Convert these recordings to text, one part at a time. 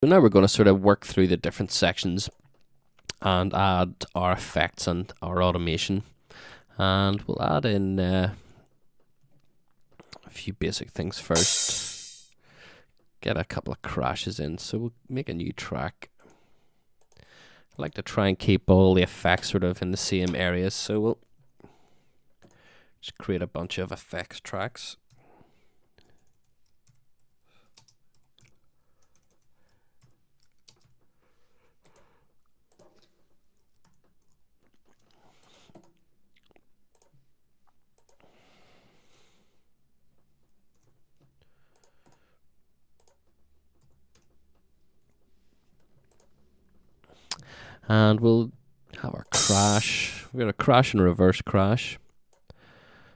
So now we're going to sort of work through the different sections and add our effects and our automation. And we'll add in a few basic things first. Get a couple of crashes in. So we'll make a new track. I like to try and keep all the effects sort of in the same areas. So we'll just create a bunch of effects tracks. And we'll have our crash. We've got a crash and a reverse crash.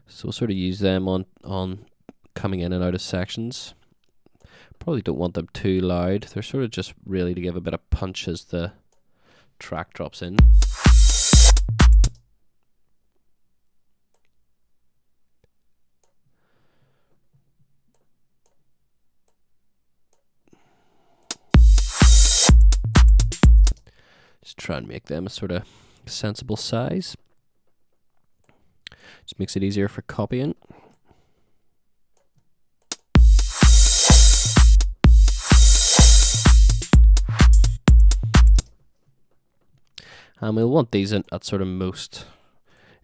So we'll sort of use them on coming in and out of sections. Probably don't want them too loud. They're sort of just really to give a bit of punch as the track drops in. Just try and make them a sort of sensible size. Just makes it easier for copying. And we'll want these at sort of most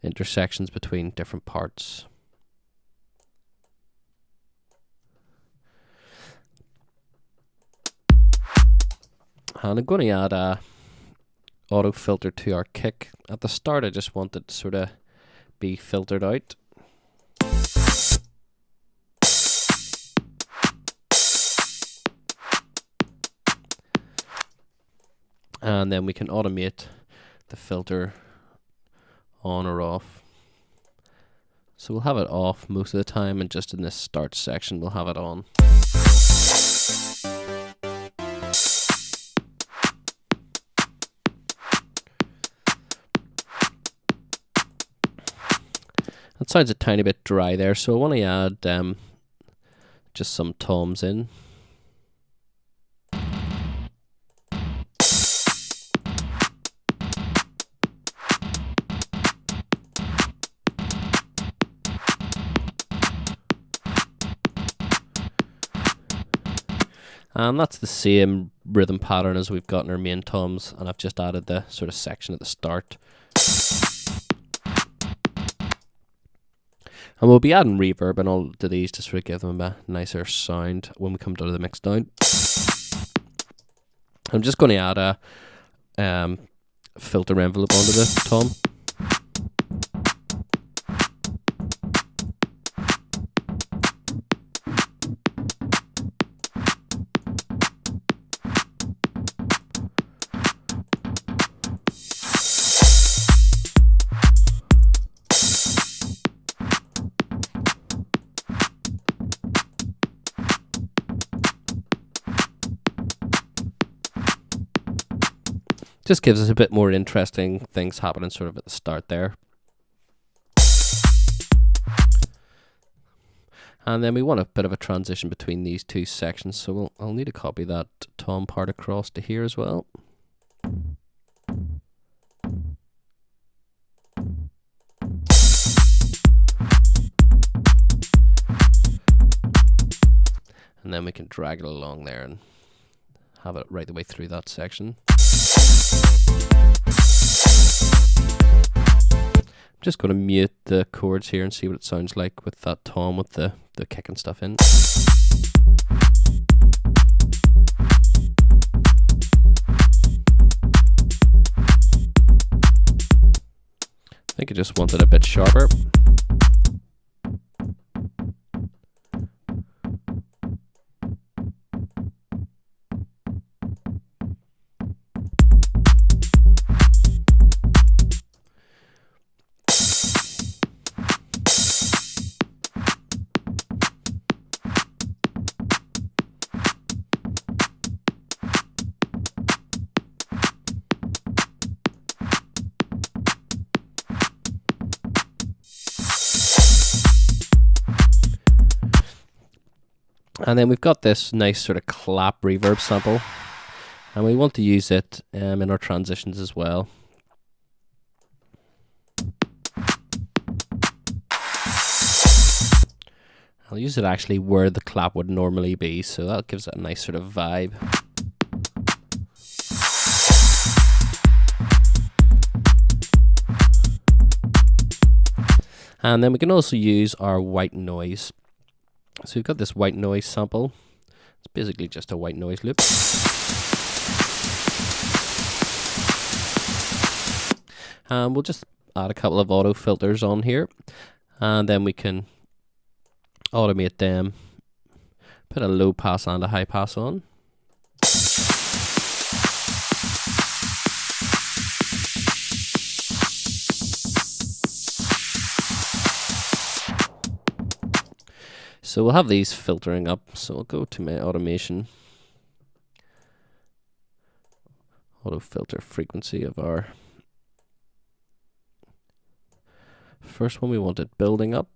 intersections between different parts. And I'm going to add a auto filter to our kick. At the start I just want it to sort of be filtered out. And then we can automate the filter on or off. So we'll have it off most of the time, and just in this start section we'll have it on. That sounds a tiny bit dry there, so I want to add just some toms in. And that's the same rhythm pattern as we've got in our main toms, and I've just added the sort of section at the start. And we'll be adding reverb and all to these to sort of give them a nicer sound when we come to the mix down. I'm just going to add a filter envelope onto the tom. Just gives us a bit more interesting things happening sort of at the start there. And then we want a bit of a transition between these two sections, so I'll need to copy that tom part across to here as well. And then we can drag it along there and have it right the way through that section. I'm just going to mute the chords here and see what it sounds like with that tom with the kick and stuff in. I think I just want it a bit sharper. And then we've got this nice sort of clap reverb sample. And we want to use it in our transitions as well. I'll use it actually where the clap would normally be, so that gives it a nice sort of vibe. And then we can also use our white noise. So we've got this white noise sample. It's basically just a white noise loop. And we'll just add a couple of auto filters on here, and then we can automate them, put a low pass and a high pass on. So we'll have these filtering up. So I'll go to my automation, auto filter frequency of our first one. We want it building up.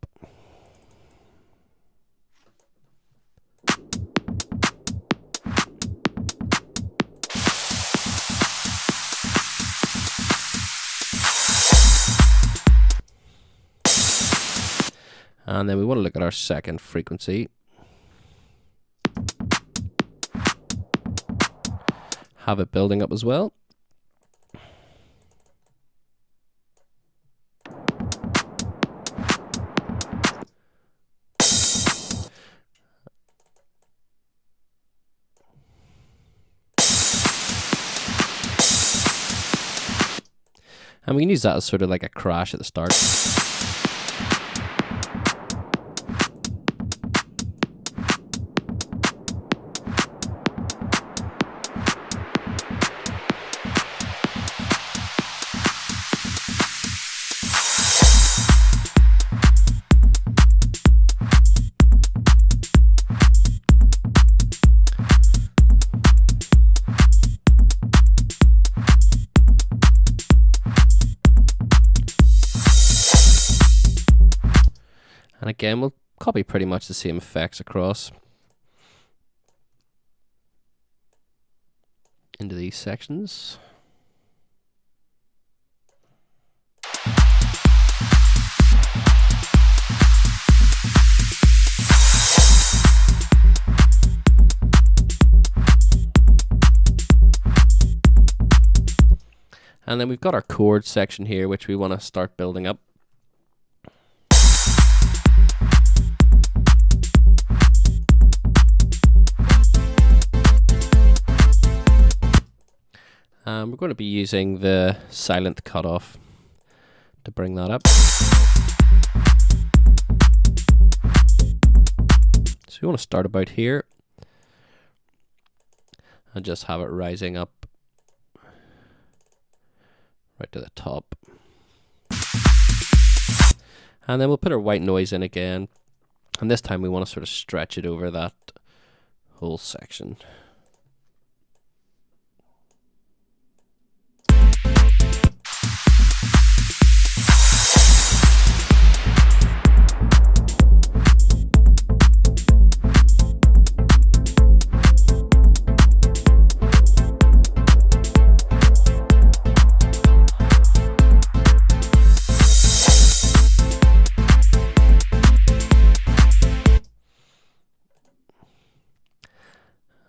And then we want to look at our second frequency. Have it building up as well. And we can use that as sort of like a crash at the start. And again, we'll copy pretty much the same effects across into these sections. And then we've got our chord section here, which we want to start building up. We're going to be using the silent cutoff to bring that up. So we want to start about here and just have it rising up right to the top. And then we'll put our white noise in again, and this time we want to sort of stretch it over that whole section.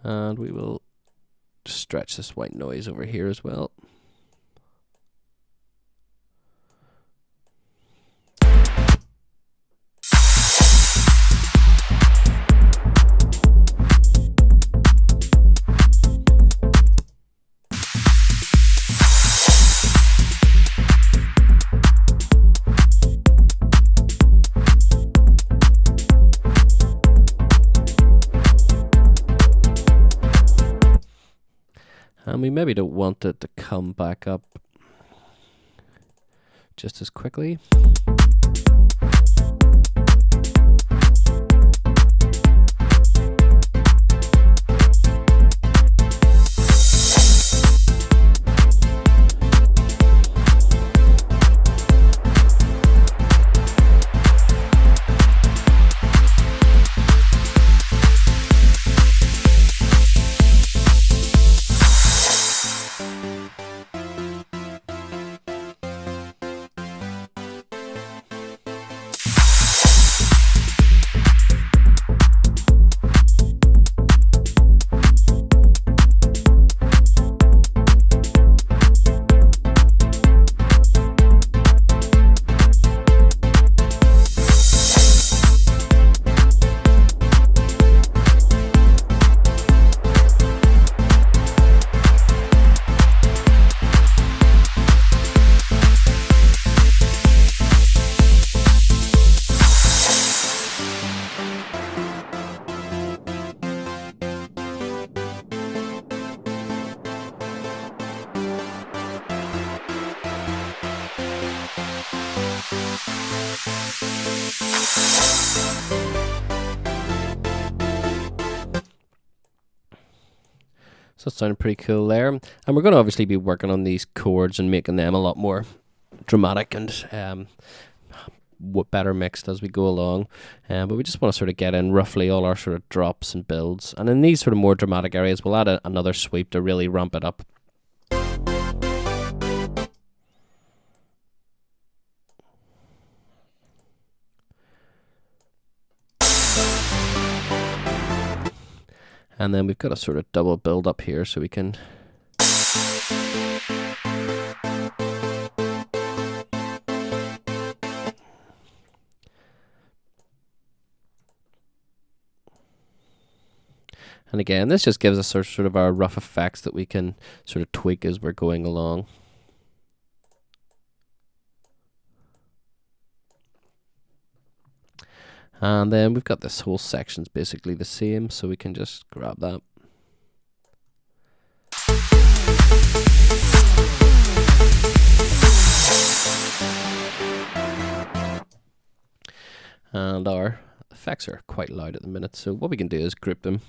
And we will stretch this white noise over here as well. And we maybe don't want it to come back up just as quickly. So it's sounding pretty cool there. And we're going to obviously be working on these chords and making them a lot more dramatic and better mixed as we go along. But we just want to sort of get in roughly all our sort of drops and builds. And in these sort of more dramatic areas, we'll add another sweep to really ramp it up. And then we've got a sort of double build up here so we can and again, this just gives us sort of our rough effects that we can sort of tweak as we're going along. And then we've got this whole section's basically the same, so we can just grab that. And our effects are quite loud at the minute, so what we can do is group them.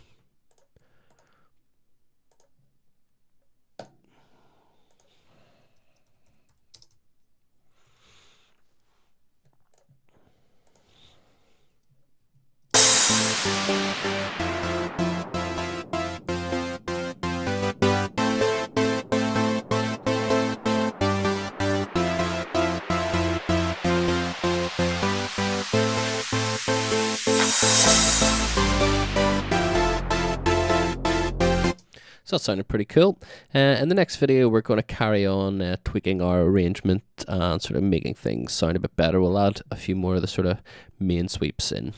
So that sounded pretty cool. In the next video, we're going to carry on tweaking our arrangement and sort of making things sound a bit better. We'll add a few more of the sort of main sweeps in.